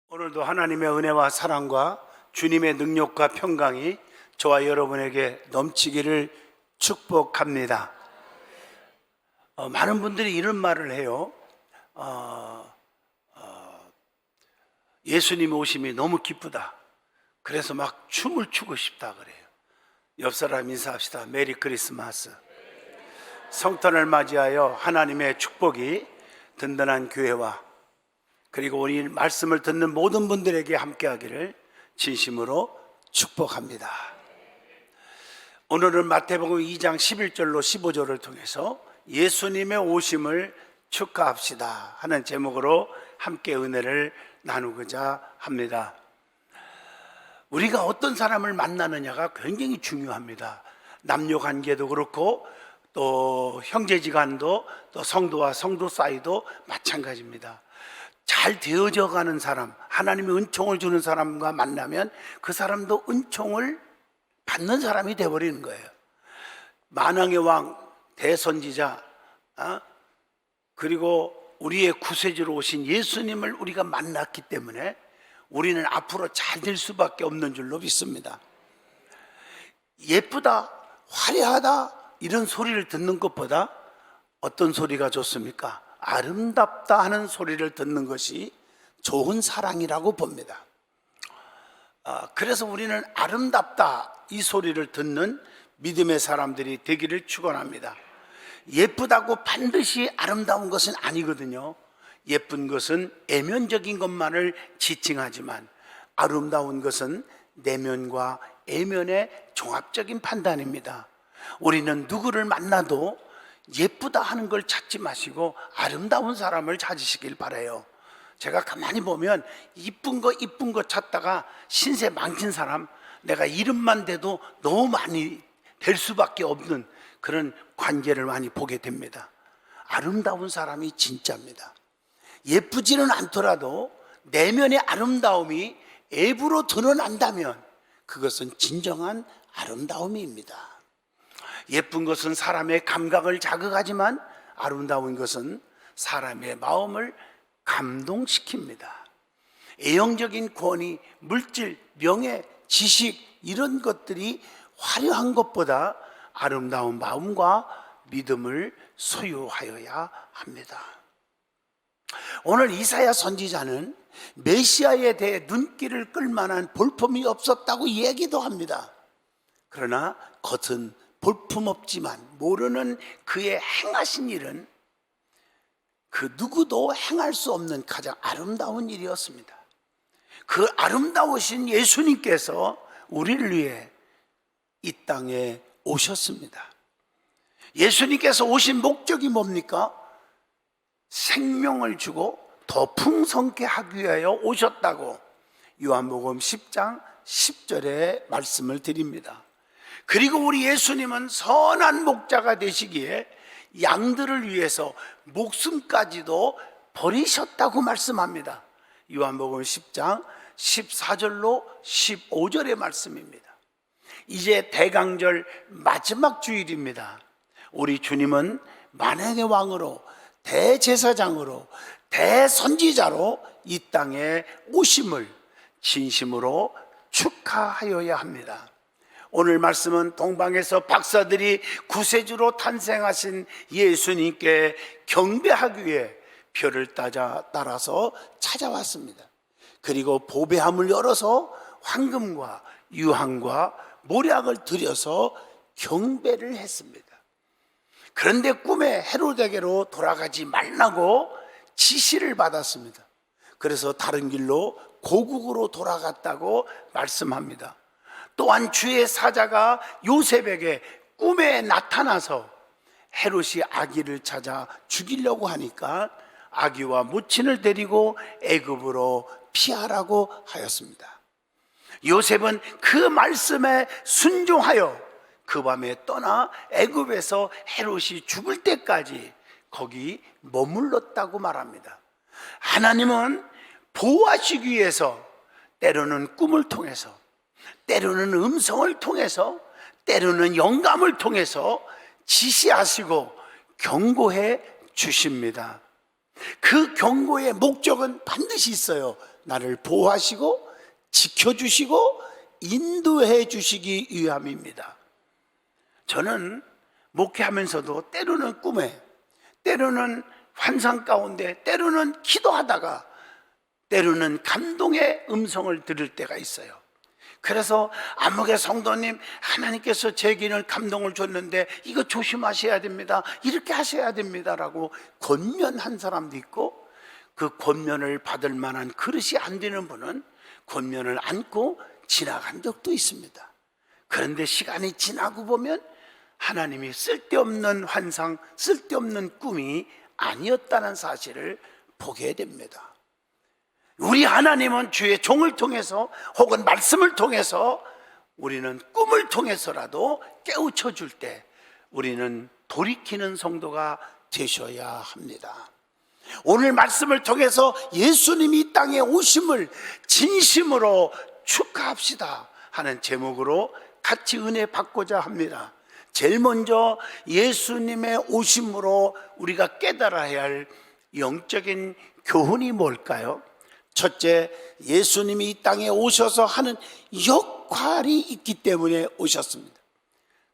오늘도 하나님의 은혜와 사랑과 주님의 능력과 평강이 저와 여러분에게 넘치기를 축복합니다. 많은 분들이 이런 말을 해요. 예수님 오심이 너무 기쁘다. 그래서 막 춤을 추고 싶다 그래요. 옆 사람 인사합시다. 메리 크리스마스. 성탄을 맞이하여 하나님의 축복이 든든한 교회와 그리고 우리 말씀을 듣는 모든 분들에게 함께하기를 진심으로 축복합니다. 오늘은 마태복음 2장 11절로 15절을 통해서 예수님의 오심을 축하합시다 하는 제목으로 함께 은혜를 나누고자 합니다. 우리가 어떤 사람을 만나느냐가 굉장히 중요합니다. 남녀 관계도 그렇고 또 형제지간도 또 성도와 성도 사이도 마찬가지입니다. 잘 되어져 가는 사람, 하나님의 은총을 주는 사람과 만나면 그 사람도 은총을 받는 사람이 되어버리는 거예요. 만왕의 왕, 대선지자, 그리고 우리의 구세주로 오신 예수님을 우리가 만났기 때문에 우리는 앞으로 잘 될 수밖에 없는 줄로 믿습니다. 예쁘다, 화려하다 이런 소리를 듣는 것보다 어떤 소리가 좋습니까? 아름답다 하는 소리를 듣는 것이 좋은 사랑이라고 봅니다. 그래서 우리는 아름답다 이 소리를 듣는 믿음의 사람들이 되기를 축원합니다. 예쁘다고 반드시 아름다운 것은 아니거든요. 예쁜 것은 애면적인 것만을 지칭하지만 아름다운 것은 내면과 애면의 종합적인 판단입니다. 우리는 누구를 만나도 예쁘다 하는 걸 찾지 마시고 아름다운 사람을 찾으시길 바라요. 제가 가만히 보면 이쁜 거 찾다가 신세 망친 사람, 내가 이름만 대도 너무 많이 될 수밖에 없는 그런 관계를 많이 보게 됩니다. 아름다운 사람이 진짜입니다. 예쁘지는 않더라도 내면의 아름다움이 외부로 드러난다면 그것은 진정한 아름다움입니다. 예쁜 것은 사람의 감각을 자극하지만 아름다운 것은 사람의 마음을 감동시킵니다. 애형적인 권위, 물질, 명예, 지식 이런 것들이 화려한 것보다 아름다운 마음과 믿음을 소유하여야 합니다. 오늘 이사야 선지자는 메시아에 대해 눈길을 끌만한 볼품이 없었다고 얘기도 합니다. 그러나 겉은 볼품없지만 모르는 그의 행하신 일은 그 누구도 행할 수 없는 가장 아름다운 일이었습니다. 그 아름다우신 예수님께서 우리를 위해 이 땅에 오셨습니다. 예수님께서 오신 목적이 뭡니까? 생명을 주고 더 풍성케 하기 위하여 오셨다고 요한복음 10장 10절에 말씀을 드립니다. 그리고 우리 예수님은 선한 목자가 되시기에 양들을 위해서 목숨까지도 버리셨다고 말씀합니다. 요한복음 10장 14절로 15절의 말씀입니다. 이제 대강절 마지막 주일입니다. 우리 주님은 만왕의 왕으로 대제사장으로 대선지자로 이 땅에 오심을 진심으로 축하하여야 합니다. 오늘 말씀은 동방에서 박사들이 구세주로 탄생하신 예수님께 경배하기 위해 별을 따라서 찾아왔습니다. 그리고 보배함을 열어서 황금과 유황과 모략을 들여서 경배를 했습니다. 그런데 꿈에 헤로데게로 돌아가지 말라고 지시를 받았습니다. 그래서 다른 길로 고국으로 돌아갔다고 말씀합니다. 또한 주의 사자가 요셉에게 꿈에 나타나서 헤롯이 아기를 찾아 죽이려고 하니까 아기와 모친을 데리고 애굽으로 피하라고 하였습니다. 요셉은 그 말씀에 순종하여 그 밤에 떠나 애굽에서 헤롯이 죽을 때까지 거기 머물렀다고 말합니다. 하나님은 보호하시기 위해서 때로는 꿈을 통해서, 때로는 음성을 통해서, 때로는 영감을 통해서 지시하시고 경고해 주십니다. 그 경고의 목적은 반드시 있어요. 나를 보호하시고 지켜주시고 인도해 주시기 위함입니다. 저는 목회하면서도 때로는 꿈에, 때로는 환상 가운데, 때로는 기도하다가, 때로는 감동의 음성을 들을 때가 있어요. 그래서 암흑의 성도님, 하나님께서 제게는 감동을 줬는데 이거 조심하셔야 됩니다, 이렇게 하셔야 됩니다 라고 권면한 사람도 있고, 그 권면을 받을 만한 그릇이 안 되는 분은 권면을 안고 지나간 적도 있습니다. 그런데 시간이 지나고 보면 하나님이 쓸데없는 환상, 쓸데없는 꿈이 아니었다는 사실을 보게 됩니다. 우리 하나님은 주의 종을 통해서 혹은 말씀을 통해서, 우리는 꿈을 통해서라도 깨우쳐 줄 때 우리는 돌이키는 성도가 되셔야 합니다. 오늘 말씀을 통해서 예수님이 이 땅에 오심을 진심으로 축하합시다 하는 제목으로 같이 은혜 받고자 합니다. 제일 먼저 예수님의 오심으로 우리가 깨달아야 할 영적인 교훈이 뭘까요? 첫째, 예수님이 이 땅에 오셔서 하는 역할이 있기 때문에 오셨습니다.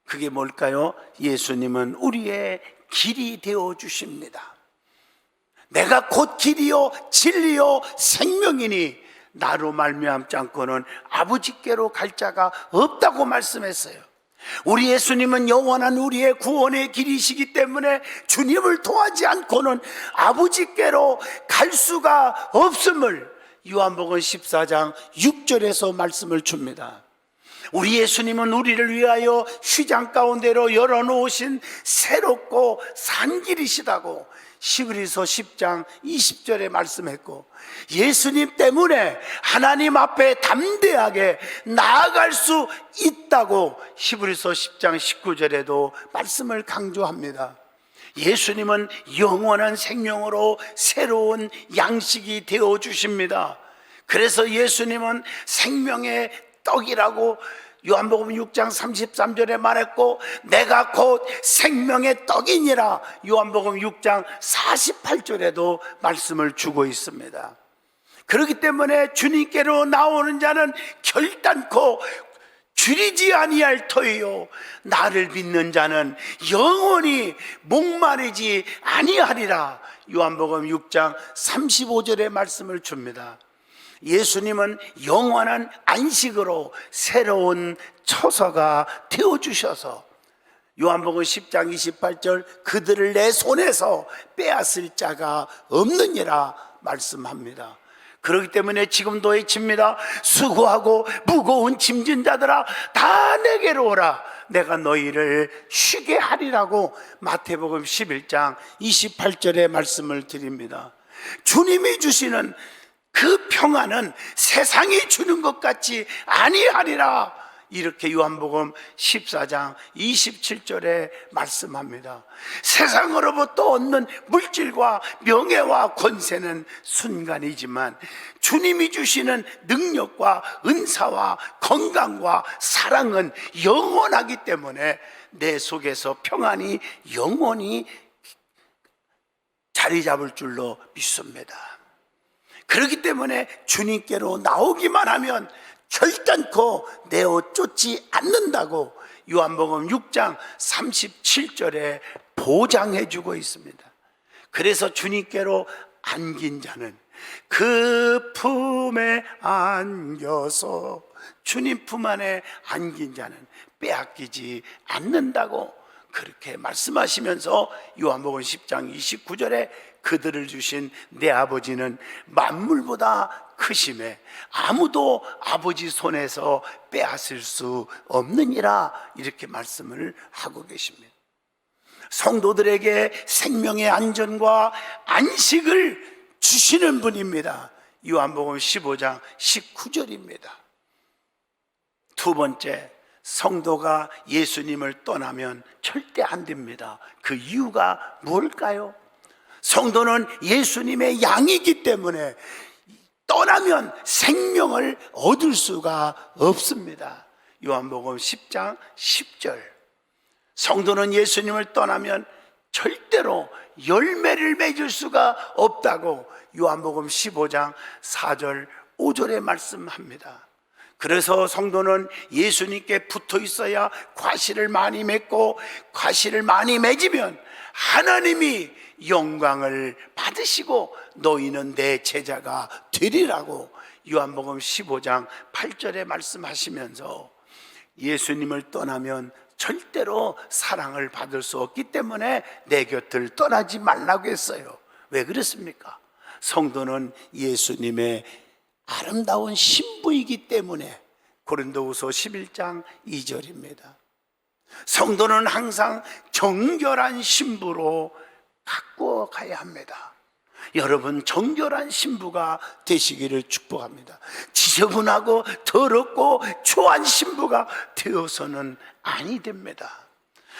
그게 뭘까요? 예수님은 우리의 길이 되어 주십니다. 내가 곧 길이요 진리요 생명이니 나로 말미암지 않고는 아버지께로 갈 자가 없다고 말씀했어요. 우리 예수님은 영원한 우리의 구원의 길이시기 때문에 주님을 통하지 않고는 아버지께로 갈 수가 없음을 요한복음 14장 6절에서 말씀을 줍니다. 우리 예수님은 우리를 위하여 휘장 가운데로 열어놓으신 새롭고 산 길이시다고 히브리서 10장 20절에 말씀했고, 예수님 때문에 하나님 앞에 담대하게 나아갈 수 있다고 히브리서 10장 19절에도 말씀을 강조합니다. 예수님은 영원한 생명으로 새로운 양식이 되어 주십니다. 그래서 예수님은 생명의 떡이라고 요한복음 6장 33절에 말했고, 내가 곧 생명의 떡이니라 요한복음 6장 48절에도 말씀을 주고 있습니다. 그렇기 때문에 주님께로 나오는 자는 결단코 줄이지 아니할 터이요 나를 믿는 자는 영원히 목마르지 아니하리라 요한복음 6장 35절의 말씀을 줍니다. 예수님은 영원한 안식으로 새로운 처소가 되어주셔서 요한복음 10장 28절 그들을 내 손에서 빼앗을 자가 없느니라 말씀합니다. 그렇기 때문에 지금도 외칩니다. 수고하고 무거운 짐진 자들아 다 내게로 오라, 내가 너희를 쉬게 하리라고 마태복음 11장 28절의 말씀을 드립니다. 주님이 주시는 그 평안은 세상이 주는 것 같이 아니하리라, 이렇게 요한복음 14장 27절에 말씀합니다. 세상으로부터 얻는 물질과 명예와 권세는 순간이지만 주님이 주시는 능력과 은사와 건강과 사랑은 영원하기 때문에 내 속에서 평안이 영원히 자리 잡을 줄로 믿습니다. 그렇기 때문에 주님께로 나오기만 하면 결단코 내어 쫓지 않는다고 요한복음 6장 37절에 보장해 주고 있습니다. 그래서 주님께로 안긴 자는 그 품에 안겨서, 주님 품 안에 안긴 자는 빼앗기지 않는다고 그렇게 말씀하시면서 요한복음 10장 29절에 그들을 주신 내 아버지는 만물보다 크심에 아무도 아버지 손에서 빼앗을 수 없느니라, 이렇게 말씀을 하고 계십니다. 성도들에게 생명의 안전과 안식을 주시는 분입니다. 요한복음 15장 19절입니다. 두 번째, 성도가 예수님을 떠나면 절대 안 됩니다. 그 이유가 뭘까요? 성도는 예수님의 양이기 때문에 떠나면 생명을 얻을 수가 없습니다. 요한복음 10장 10절. 성도는 예수님을 떠나면 절대로 열매를 맺을 수가 없다고 요한복음 15장 4절 5절에 말씀합니다. 그래서 성도는 예수님께 붙어 있어야 과실을 많이 맺고, 과실을 많이 맺으면 하나님이 영광을 받으시고 너희는 내 제자가 되리라고 요한복음 15장 8절에 말씀하시면서, 예수님을 떠나면 절대로 사랑을 받을 수 없기 때문에 내 곁을 떠나지 말라고 했어요. 왜 그렇습니까? 성도는 예수님의 아름다운 신부이기 때문에. 고린도후서 11장 2절입니다. 성도는 항상 정결한 신부로 바꾸어 가야 합니다. 여러분, 정결한 신부가 되시기를 축복합니다. 지저분하고 더럽고 초한 신부가 되어서는 아니 됩니다.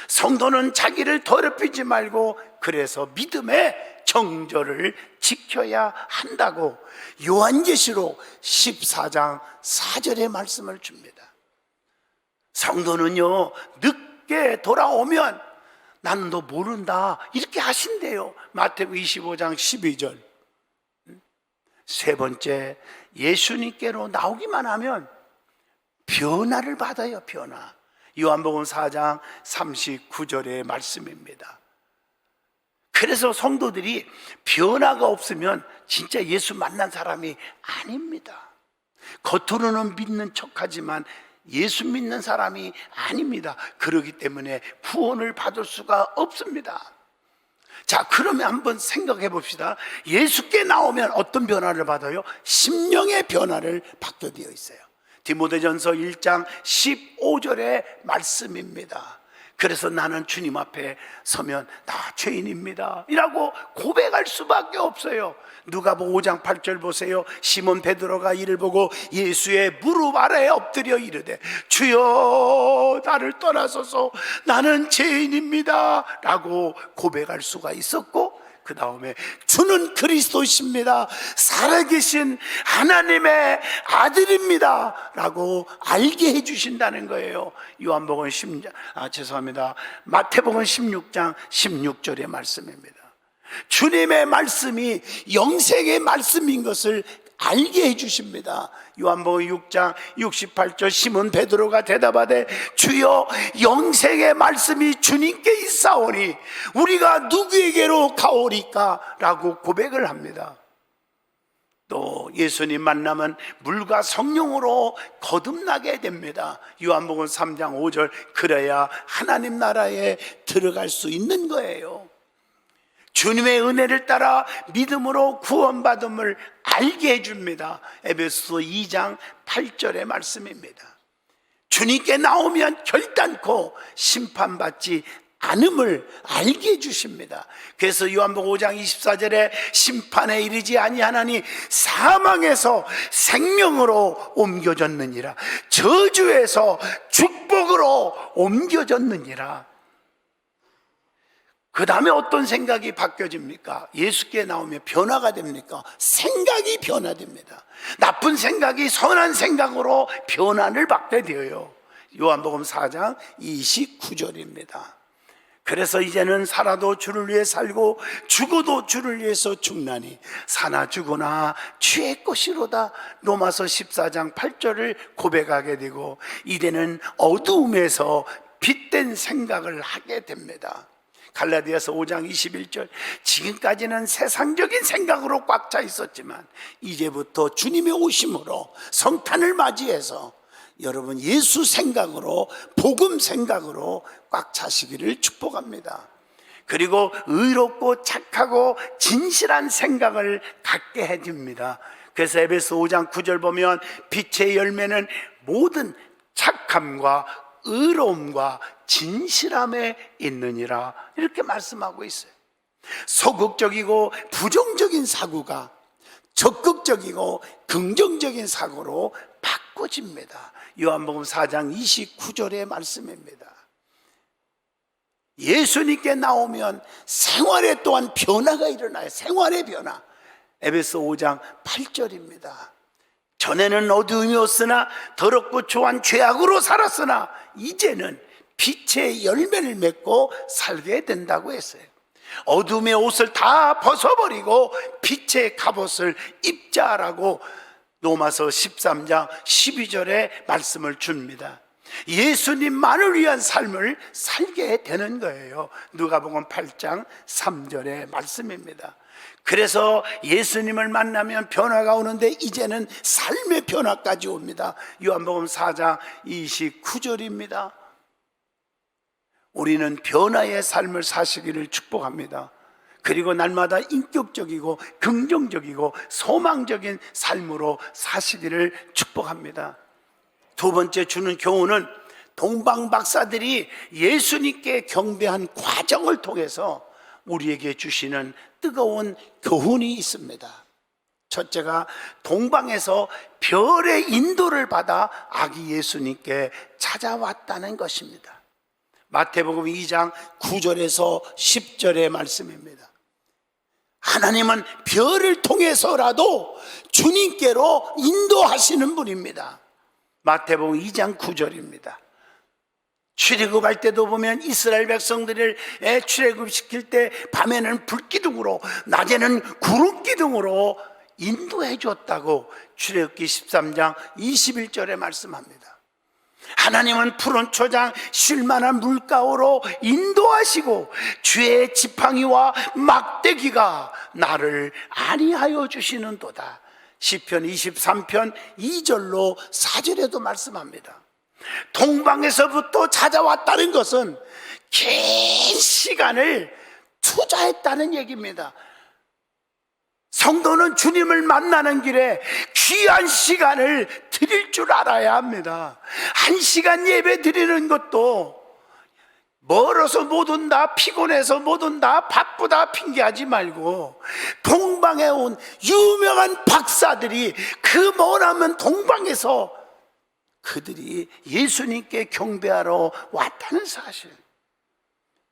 성도는 자기를 더럽히지 말고 그래서 믿음의 정절을 지켜야 한다고 요한계시록 14장 4절의 말씀을 줍니다. 성도는요, 늦게 돌아오면 나는 너 모른다 이렇게 하신대요. 마태복음 25장 12절. 세 번째, 예수님께로 나오기만 하면 변화를 받아요. 변화. 요한복음 4장 39절의 말씀입니다. 그래서 성도들이 변화가 없으면 진짜 예수 만난 사람이 아닙니다. 겉으로는 믿는 척하지만 예수 믿는 사람이 아닙니다. 그렇기 때문에 구원을 받을 수가 없습니다. 자, 그러면 한번 생각해 봅시다. 예수께 나오면 어떤 변화를 받아요? 심령의 변화를 받게 되어 있어요. 디모데전서 1장 15절의 말씀입니다. 그래서 나는 주님 앞에 서면 나 죄인입니다 이라고 고백할 수밖에 없어요. 누가복음 5장 8절 보세요. 시몬 베드로가 이를 보고 예수의 무릎 아래에 엎드려 이르되 주여 나를 떠나소서 나는 죄인입니다 라고 고백할 수가 있었고, 그 다음에 주는 그리스도십니다, 살아계신 하나님의 아들입니다 라고 알게 해주신다는 거예요. 요한복음 마태복음 16장 16절의 말씀입니다. 주님의 말씀이 영생의 말씀인 것을 알게 해주십니다. 요한복음 6장 68절 시몬 베드로가 대답하되 주여 영생의 말씀이 주님께 있사오니 우리가 누구에게로 가오리까 라고 고백을 합니다. 또 예수님 만나면 물과 성령으로 거듭나게 됩니다. 요한복음 3장 5절. 그래야 하나님 나라에 들어갈 수 있는 거예요. 주님의 은혜를 따라 믿음으로 구원받음을 알게 해줍니다. 에베소서 2장 8절의 말씀입니다. 주님께 나오면 결단코 심판받지 않음을 알게 해주십니다. 그래서 요한복음 5장 24절에 심판에 이르지 아니하나니 사망에서 생명으로 옮겨졌느니라, 저주에서 축복으로 옮겨졌느니라. 그 다음에 어떤 생각이 바뀌어집니까? 예수께 나오면 변화가 됩니까? 생각이 변화됩니다. 나쁜 생각이 선한 생각으로 변화를 받게 되어요. 요한복음 4장 29절입니다. 그래서 이제는 살아도 주를 위해 살고 죽어도 주를 위해서 죽나니 사나 죽으나 주의 것이로다. 로마서 14장 8절을 고백하게 되고 이제는 어두움에서 빛된 생각을 하게 됩니다. 갈라디아서 5장 21절. 지금까지는 세상적인 생각으로 꽉 차 있었지만 이제부터 주님의 오심으로 성탄을 맞이해서 여러분 예수 생각으로, 복음 생각으로 꽉 차시기를 축복합니다. 그리고 의롭고 착하고 진실한 생각을 갖게 해줍니다. 그래서 에베소 5장 9절 보면 빛의 열매는 모든 착함과 의로움과 진실함에 있느니라 이렇게 말씀하고 있어요. 소극적이고 부정적인 사고가 적극적이고 긍정적인 사고로 바꿔집니다. 요한복음 4장 29절의 말씀입니다. 예수님께 나오면 생활에 또한 변화가 일어나요. 생활의 변화. 에베소 5장 8절입니다. 전에는 어두움이었으나 더럽고 초한 죄악으로 살았으나 이제는 빛의 열매를 맺고 살게 된다고 했어요. 어둠의 옷을 다 벗어버리고 빛의 갑옷을 입자라고 로마서 13장 12절에 말씀을 줍니다. 예수님만을 위한 삶을 살게 되는 거예요. 누가복음 8장 3절의 말씀입니다. 그래서 예수님을 만나면 변화가 오는데 이제는 삶의 변화까지 옵니다. 요한복음 4장 29절입니다. 우리는 변화의 삶을 사시기를 축복합니다. 그리고 날마다 인격적이고 긍정적이고 소망적인 삶으로 사시기를 축복합니다. 두 번째 주는 교훈은 동방 박사들이 예수님께 경배한 과정을 통해서 우리에게 주시는 뜨거운 교훈이 있습니다. 첫째가 동방에서 별의 인도를 받아 아기 예수님께 찾아왔다는 것입니다. 마태복음 2장 9절에서 10절의 말씀입니다. 하나님은 별을 통해서라도 주님께로 인도하시는 분입니다. 마태복음 2장 9절입니다. 출애굽할 때도 보면 이스라엘 백성들을 출애굽시킬 때 밤에는 불기둥으로 낮에는 구름기둥으로 인도해 줬다고 출애굽기 13장 21절에 말씀합니다. 하나님은 푸른 초장 쉴만한 물가로 인도하시고 주의 지팡이와 막대기가 나를 안위하여 주시는도다. 시편 23편 2절로 4절에도 말씀합니다. 동방에서부터 찾아왔다는 것은 긴 시간을 투자했다는 얘기입니다. 성도는 주님을 만나는 길에 귀한 시간을 드릴 줄 알아야 합니다. 1시간 예배 드리는 것도 멀어서 못 온다, 피곤해서 못 온다, 바쁘다 핑계하지 말고 동방에 온 유명한 박사들이 그 머나먼 동방에서 그들이 예수님께 경배하러 왔다는 사실,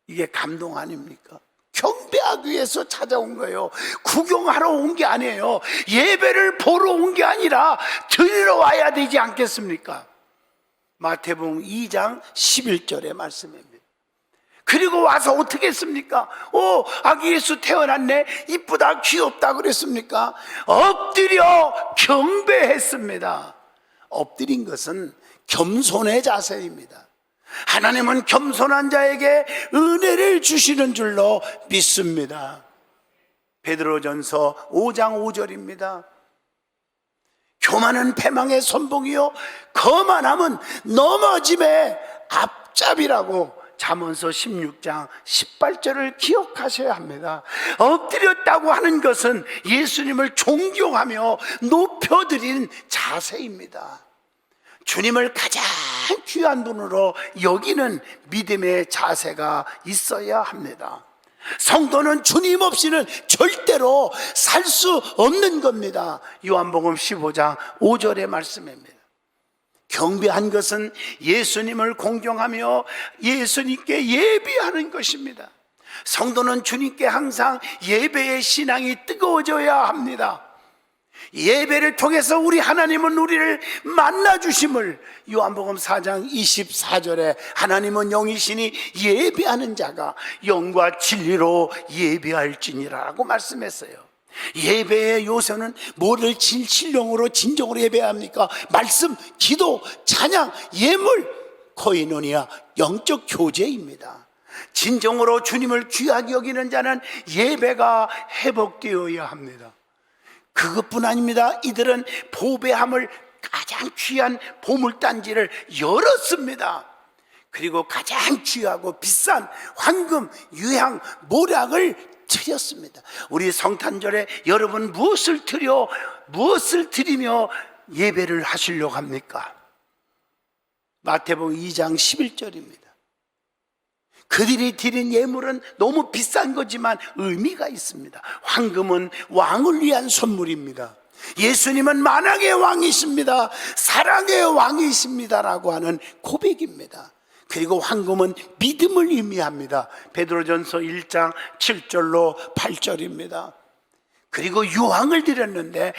이게 감동 아닙니까? 경배하기 위해서 찾아온 거예요. 구경하러 온 게 아니에요. 예배를 보러 온 게 아니라 드리러 와야 되지 않겠습니까? 마태복음 2장 11절의 말씀입니다. 그리고 와서 어떻게 했습니까? 아기 예수 태어났네, 이쁘다, 귀엽다 그랬습니까? 엎드려 경배했습니다. 엎드린 것은 겸손의 자세입니다. 하나님은 겸손한 자에게 은혜를 주시는 줄로 믿습니다. 베드로전서 5장 5절입니다. 교만은 패망의 선봉이요 거만함은 넘어짐의 앞잡이라고 잠언서 16장 18절을 기억하셔야 합니다. 엎드렸다고 하는 것은 예수님을 존경하며 높여드린 자세입니다. 주님을 가장 귀한 분으로 여기는 믿음의 자세가 있어야 합니다. 성도는 주님 없이는 절대로 살 수 없는 겁니다. 요한복음 15장 5절의 말씀입니다. 경배한 것은 예수님을 공경하며 예수님께 예배하는 것입니다. 성도는 주님께 항상 예배의 신앙이 뜨거워져야 합니다. 예배를 통해서 우리 하나님은 우리를 만나주심을 요한복음 4장 24절에 하나님은 영이시니 예배하는 자가 영과 진리로 예배할지니라고 말씀했어요. 예배의 요소는 뭐를 진실령으로 진정으로 예배해야 합니까? 말씀, 기도, 찬양, 예물, 코이노니아, 영적 교제입니다. 진정으로 주님을 귀하게 여기는 자는 예배가 회복되어야 합니다. 그것뿐 아닙니다. 이들은 보배함을 가장 귀한 보물단지를 열었습니다. 그리고 가장 귀하고 비싼 황금, 유향, 모략을 드렸습니다. 우리 성탄절에 여러분 무엇을 드리며 예배를 하시려고 합니까? 마태복음 2장 11절입니다. 그들이 드린 예물은 너무 비싼 거지만 의미가 있습니다. 황금은 왕을 위한 선물입니다. 예수님은 만왕의 왕이십니다. 사랑의 왕이십니다라고 하는 고백입니다. 그리고 황금은 믿음을 의미합니다. 베드로전서 1장 7절로 8절입니다. 그리고 유향을 드렸는데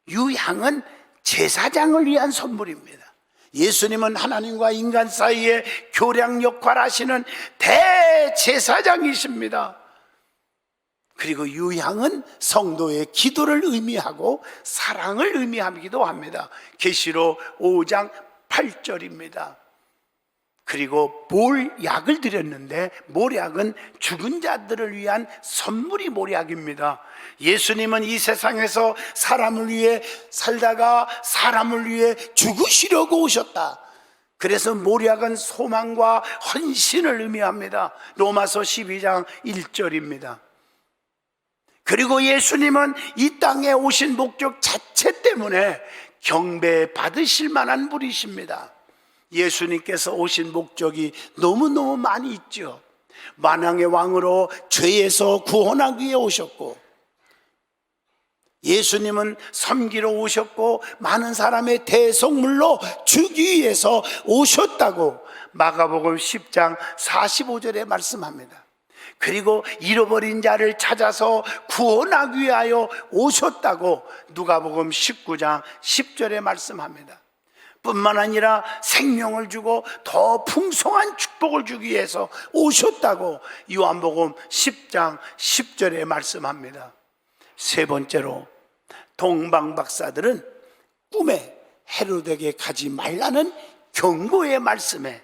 유향은 제사장을 위한 선물입니다. 예수님은 하나님과 인간 사이에 교량 역할을 하시는 대제사장이십니다. 그리고 유향은 성도의 기도를 의미하고 사랑을 의미하기도 합니다. 계시록 5장 8절입니다. 그리고 몰약을 드렸는데, 몰약은 죽은 자들을 위한 선물이 몰약입니다. 예수님은 이 세상에서 사람을 위해 살다가 사람을 위해 죽으시려고 오셨다. 그래서 몰약은 소망과 헌신을 의미합니다. 로마서 12장 1절입니다. 그리고 예수님은 이 땅에 오신 목적 자체 때문에 경배받으실 만한 분이십니다. 예수님께서 오신 목적이 너무너무 많이 있죠. 만왕의 왕으로 죄에서 구원하기 위해 오셨고, 예수님은 섬기러 오셨고, 많은 사람의 대속물로 주기 위해서 오셨다고 마가복음 10장 45절에 말씀합니다. 그리고 잃어버린 자를 찾아서 구원하기 위하여 오셨다고 누가복음 19장 10절에 말씀합니다. 뿐만 아니라 생명을 주고 더 풍성한 축복을 주기 위해서 오셨다고 요한복음 10장 10절에 말씀합니다. 세 번째로, 동방 박사들은 꿈에 헤롯에게 가지 말라는 경고의 말씀에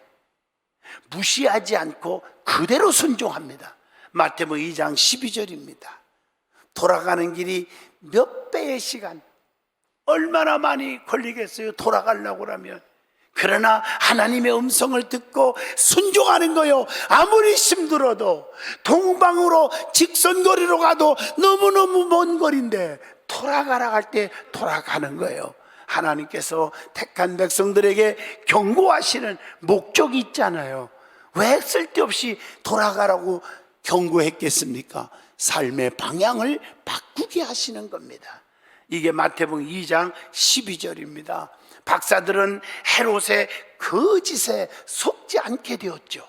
무시하지 않고 그대로 순종합니다. 마태복음 2장 12절입니다. 돌아가는 길이 몇 배의 시간, 얼마나 많이 걸리겠어요, 돌아가려고 하면. 그러나 하나님의 음성을 듣고 순종하는 거요. 아무리 힘들어도 동방으로 직선거리로 가도 너무너무 먼 거리인데 돌아가라 할 때 돌아가는 거예요. 하나님께서 택한 백성들에게 경고하시는 목적이 있잖아요. 왜 쓸데없이 돌아가라고 경고했겠습니까? 삶의 방향을 바꾸게 하시는 겁니다. 이게 마태복음 2장 12절입니다. 박사들은 헤롯의 거짓에 속지 않게 되었죠.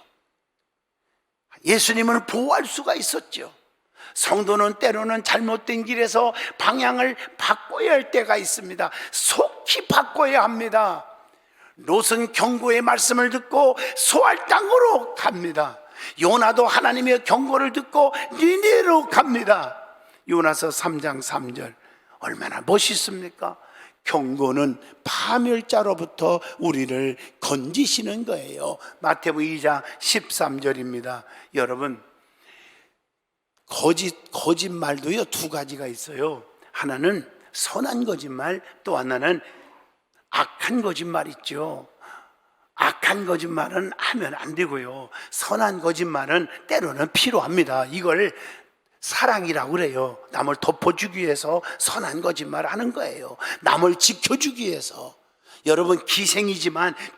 예수님을 보호할 수가 있었죠. 성도는 때로는 잘못된 길에서 방향을 바꿔야 할 때가 있습니다. 속히 바꿔야 합니다. 롯은 경고의 말씀을 듣고 소알 땅으로 갑니다. 요나도 하나님의 경고를 듣고 니네로 갑니다. 요나서 3장 3절 얼마나 멋있습니까? 경고는 파멸자로부터 우리를 건지시는 거예요. 마태복음 2장 13절입니다. 여러분, 거짓말도요, 두 가지가 있어요. 하나는 선한 거짓말, 또 하나는 악한 거짓말 있죠. 악한 거짓말은 하면 안 되고요, 선한 거짓말은 때로는 필요합니다. 이걸 사랑이라고 그래요. 남을 덮어주기 위해서 선한 거짓말을 하는 거예요. 남을 지켜주기 위해서. 여러분,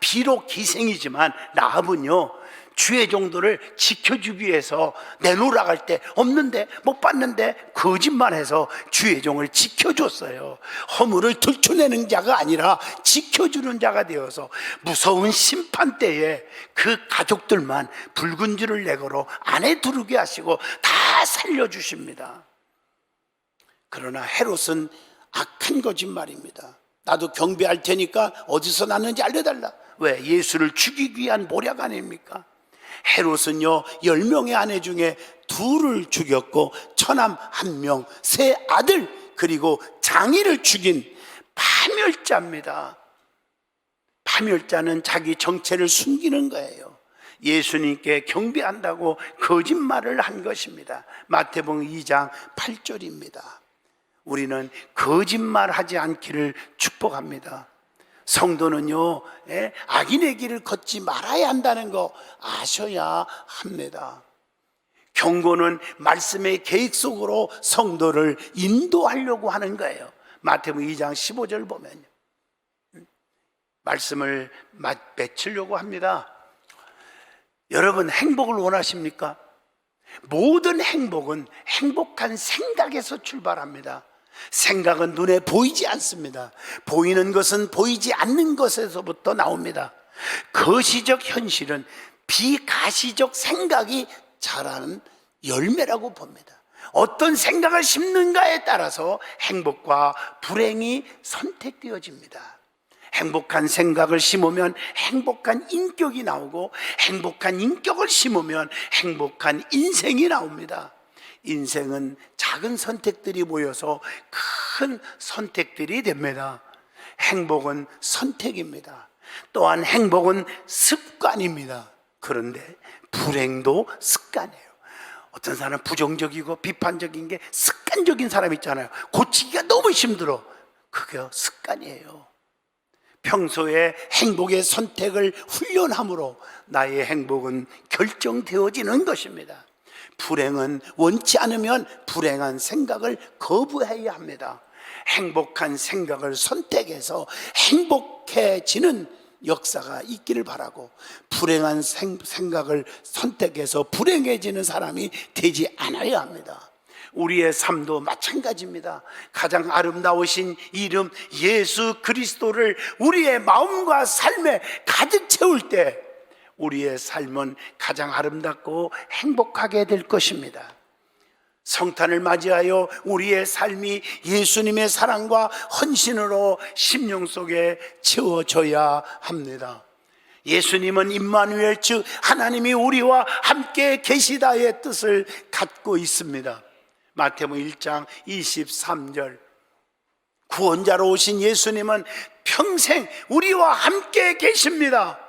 비록 기생이지만 라합은요, 주의 정도를 지켜주기 위해서 내놓으라 할 때 없는데, 못 봤는데 거짓말해서 주의 종을 지켜줬어요. 허물을 들춰내는 자가 아니라 지켜주는 자가 되어서 무서운 심판 때에 그 가족들만 붉은 줄을 내걸어 안에 두르게 하시고 다 살려주십니다. 그러나 헤롯은 악한 거짓말입니다. 나도 경배할 테니까 어디서 났는지 알려달라. 왜? 예수를 죽이기 위한 모략 아닙니까? 헤롯은요, 10명의 아내 중에 2를 죽였고 처남 1명, 3 아들, 그리고 장인을 죽인 파멸자입니다. 파멸자는 자기 정체를 숨기는 거예요. 예수님께 경배한다고 거짓말을 한 것입니다. 마태복음 2장 8절입니다. 우리는 거짓말하지 않기를 축복합니다. 성도는요, 악인의 길을 걷지 말아야 한다는 거 아셔야 합니다. 경고는 말씀의 계획 속으로 성도를 인도하려고 하는 거예요. 마태복음 2장 15절 보면 말씀을 맺으려고 합니다. 여러분, 행복을 원하십니까? 모든 행복은 행복한 생각에서 출발합니다. 생각은 눈에 보이지 않습니다. 보이는 것은 보이지 않는 것에서부터 나옵니다. 거시적 현실은 비가시적 생각이 자라는 열매라고 봅니다. 어떤 생각을 심는가에 따라서 행복과 불행이 선택되어집니다. 행복한 생각을 심으면 행복한 인격이 나오고, 행복한 인격을 심으면 행복한 인생이 나옵니다. 인생은 작은 선택들이 모여서 큰 선택들이 됩니다. 행복은 선택입니다. 또한 행복은 습관입니다. 그런데 불행도 습관이에요. 어떤 사람은 부정적이고 비판적인 게 습관적인 사람 있잖아요. 고치기가 너무 힘들어. 그게 습관이에요. 평소에 행복의 선택을 훈련함으로 나의 행복은 결정되어지는 것입니다. 불행은 원치 않으면 불행한 생각을 거부해야 합니다. 행복한 생각을 선택해서 행복해지는 역사가 있기를 바라고, 불행한 생각을 선택해서 불행해지는 사람이 되지 않아야 합니다. 우리의 삶도 마찬가지입니다. 가장 아름다우신 이름 예수 그리스도를 우리의 마음과 삶에 가득 채울 때 우리의 삶은 가장 아름답고 행복하게 될 것입니다. 성탄을 맞이하여 우리의 삶이 예수님의 사랑과 헌신으로 심령 속에 채워져야 합니다. 예수님은 임마누엘, 즉 하나님이 우리와 함께 계시다의 뜻을 갖고 있습니다. 마태복음 1장 23절, 구원자로 오신 예수님은 평생 우리와 함께 계십니다.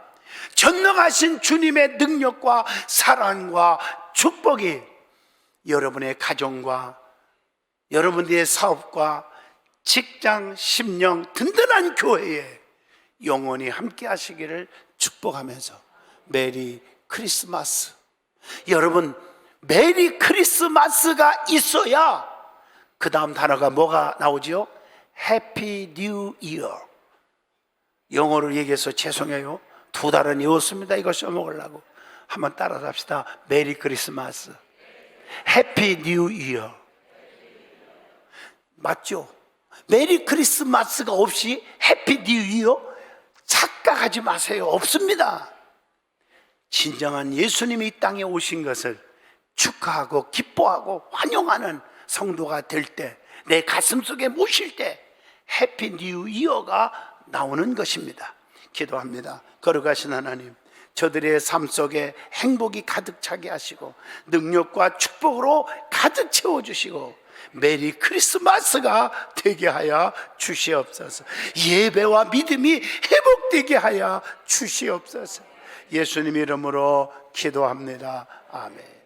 전능하신 주님의 능력과 사랑과 축복이 여러분의 가정과 여러분들의 사업과 직장, 심령, 든든한 교회에 영원히 함께 하시기를 축복하면서 메리 크리스마스. 여러분, 메리 크리스마스가 있어야 그 다음 단어가 뭐가 나오지요? 해피 뉴 이어. 영어로 얘기해서 죄송해요. 2달은 외웠습니다. 이거 써먹으려고. 한번 따라서 합시다. 메리 크리스마스, 해피 뉴 이어. 맞죠? 메리 크리스마스가 없이 해피 뉴 이어? 착각하지 마세요. 없습니다. 진정한 예수님이 이 땅에 오신 것을 축하하고 기뻐하고 환영하는 성도가 될 때, 내 가슴 속에 모실 때 해피 뉴 이어가 나오는 것입니다. 기도합니다. 거룩하신 하나님, 저들의 삶 속에 행복이 가득 차게 하시고 능력과 축복으로 가득 채워주시고 메리 크리스마스가 되게 하여 주시옵소서. 예배와 믿음이 회복되게 하여 주시옵소서. 예수님 이름으로 기도합니다. 아멘.